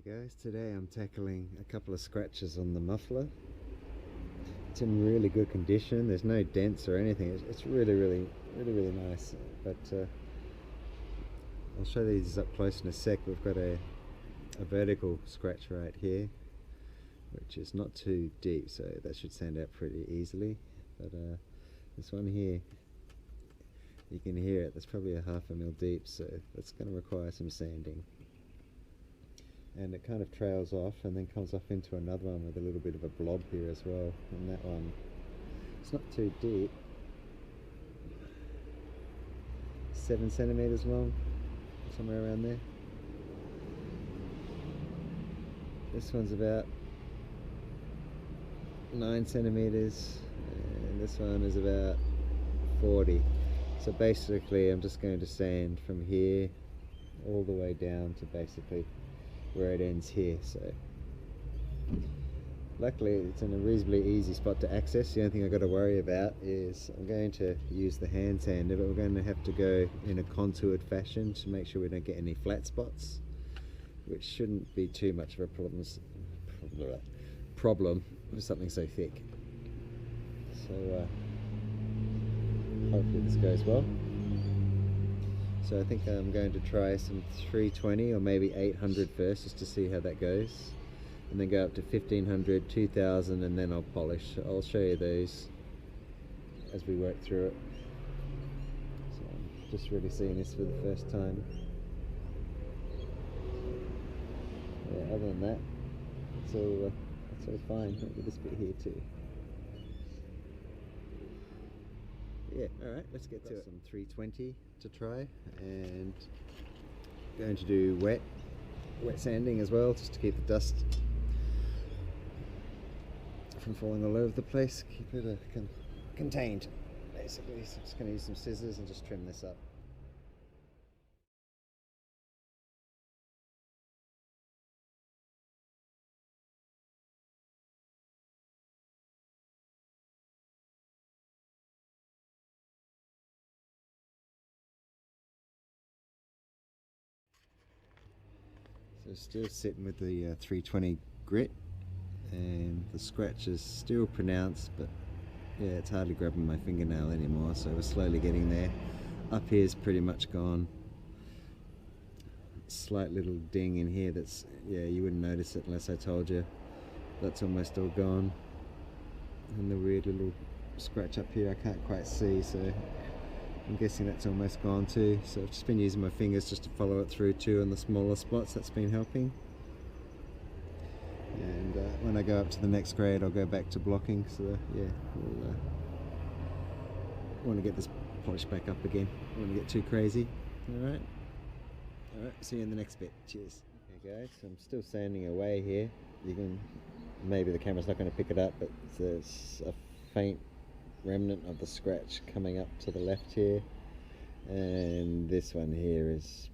Guys, today I'm tackling a couple of scratches on the muffler. It's in really good condition, there's no dents or anything. It's really nice. But I'll show these up close in a sec. We've got a vertical scratch right here, which is not too deep, so that should sand out pretty easily. But this one here, you can hear it, that's probably a 1/2 mil deep, so that's going to require some sanding. And it kind of trails off and then comes off into another one with a little bit of a blob here as well. And that one, it's not too deep, 7 centimeters long, somewhere around there. This one's about 9 centimeters, and this one is about 40. So basically I'm just going to sand from here all the way down to basically where it ends here. So luckily it's in a reasonably easy spot to access. The only thing I've got to worry about is I'm going to use the hand sander, but we're going to have to go in a contoured fashion to make sure we don't get any flat spots, which shouldn't be too much of a problem with something so thick. So hopefully this goes well. So I think I'm going to try some 320 or maybe 800 first, just to see how that goes, and then go up to 1500, 2000, and then I'll polish. I'll show you those as we work through it. So I'm just really seeing this for the first time. Yeah, other than that, it's all fine. Look at this bit here too. Yeah, alright, let's get to it. Some 320 to try, and going to do wet sanding as well, just to keep the dust from falling all over the place, keep it contained basically. So I'm just going to use some scissors and just trim this up. So still sitting with the 320 grit, and the scratch is still pronounced, but yeah, it's hardly grabbing my fingernail anymore, so we're slowly getting there. Up here is pretty much gone. Slight little ding in here that's, yeah, you wouldn't notice it unless I told you. That's almost all gone. And the weird little scratch up here I can't quite see, so I'm guessing that's almost gone too. So I've just been using my fingers just to follow it through too on the smaller spots. That's been helping. And when I go up to the next grade, I'll go back to blocking. So yeah, we'll want to get this polished back up again. I don't want to get too crazy. Alright, see you in the next bit. Cheers. Okay guys, I'm still sanding away here. You can, maybe the camera's not going to pick it up, but there's a faint remnant of the scratch coming up to the left here, and this one here is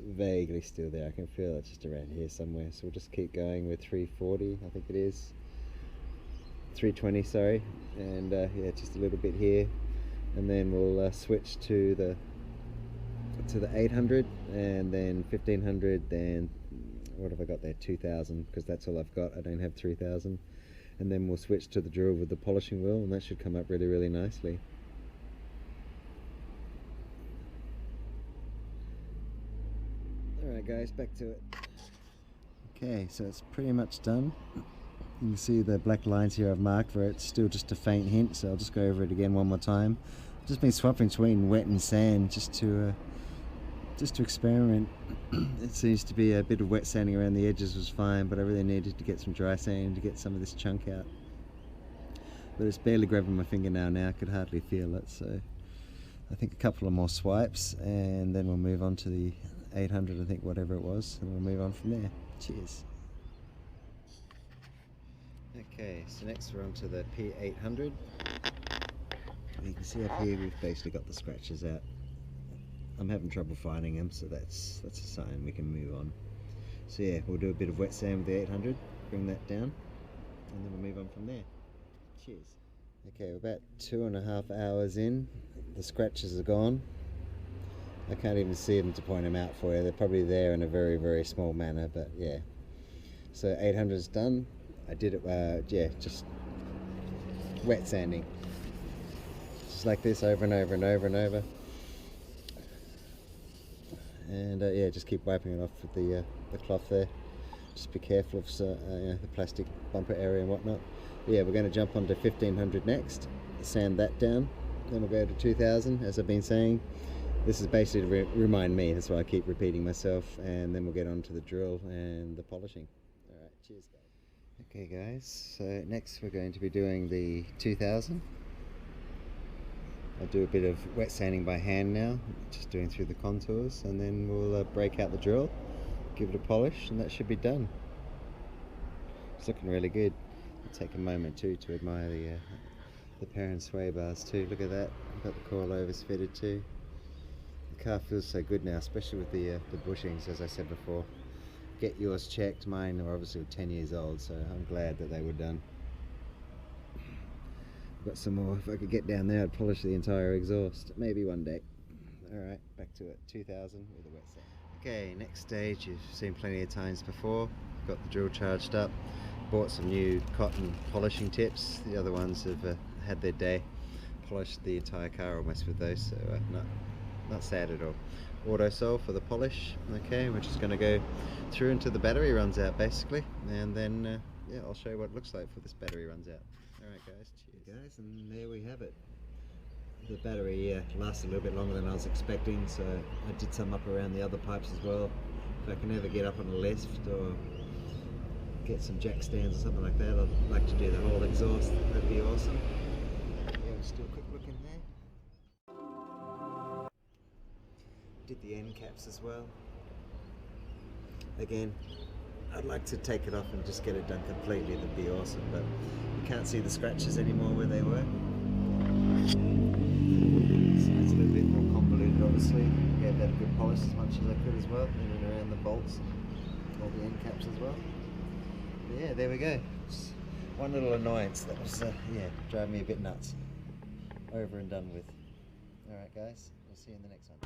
vaguely still there. I can feel it just around here somewhere, so we'll just keep going with 340, I think it is 320, sorry, and yeah, just a little bit here, and then we'll switch to the 800, and then 1500, then what have I got there, 2000, because that's all I've got. I don't have 3000. And then we'll switch to the drill with the polishing wheel, and that should come up really nicely. Alright guys, back to it. Okay, so it's pretty much done. You can see the black lines here I've marked where it's still just a faint hint, so I'll just go over it again one more time. I've just been swapping between wet and sand just to experiment. It seems to be a bit of wet sanding around the edges was fine, but I really needed to get some dry sanding to get some of this chunk out. But it's barely grabbing my fingernail now, I could hardly feel it, so I think a couple of more swipes and then we'll move on to the 800, I think, whatever it was, and we'll move on from there. Cheers. Okay, so next we're on to the P800. You can see up here we've basically got the scratches out. I'm having trouble finding them, so that's a sign we can move on. So yeah, we'll do a bit of wet sand with the 800, bring that down, and then we'll move on from there. Cheers. Okay, we're about 2.5 hours in. The scratches are gone. I can't even see them to point them out for you. They're probably there in a very, very small manner, but yeah. So 800 is done. I did it, yeah, just wet sanding. Just like this over and over and over and over. And yeah, just keep wiping it off with the cloth there. Just be careful of you know, the plastic bumper area and whatnot. But yeah, we're going to jump onto 1500 next, sand that down, then we'll go to 2000, as I've been saying. This is basically to remind me, that's why I keep repeating myself, and then we'll get on to the drill and the polishing. Alright, cheers guys. Okay guys, so next we're going to be doing the 2000. I'll do a bit of wet sanding by hand now, just doing through the contours, and then we'll break out the drill, give it a polish, and that should be done. It's looking really good. I'll take a moment too to admire the pair and sway bars too. Look at that, I've got the coilovers fitted too. The car feels so good now, especially with the bushings, as I said before. Get yours checked. Mine are obviously 10 years old, so I'm glad that they were done. I've got some more. If I could get down there, I'd polish the entire exhaust. Maybe one day. Alright, back to it. 2000 with a wet sand. Okay, next stage you've seen plenty of times before. Got the drill charged up. Bought some new cotton polishing tips. The other ones have had their day. Polished the entire car almost with those, so not sad at all. Auto sole for the polish. Okay, we're just going to go through until the battery runs out basically, and then yeah, I'll show you what it looks like before this battery runs out. Alright guys, cheers. Guys, and there we have it. The battery lasted a little bit longer than I was expecting, so I did some up around the other pipes as well. If I can ever get up on a lift or get some jack stands or something like that, I'd like to do the whole exhaust. That'd be awesome. Yeah, we'll still quick look in there. Did the end caps as well. Again, I'd like to take it off and just get it done completely. That'd be awesome, but you can't see the scratches anymore where they were. So it's a little bit more convoluted, obviously. Gave that a good polish as much as I could as well, in and around the bolts, all the end caps as well. But yeah, there we go. Just one little annoyance that was, yeah, driving me a bit nuts. Over and done with. Alright guys, we'll see you in the next one.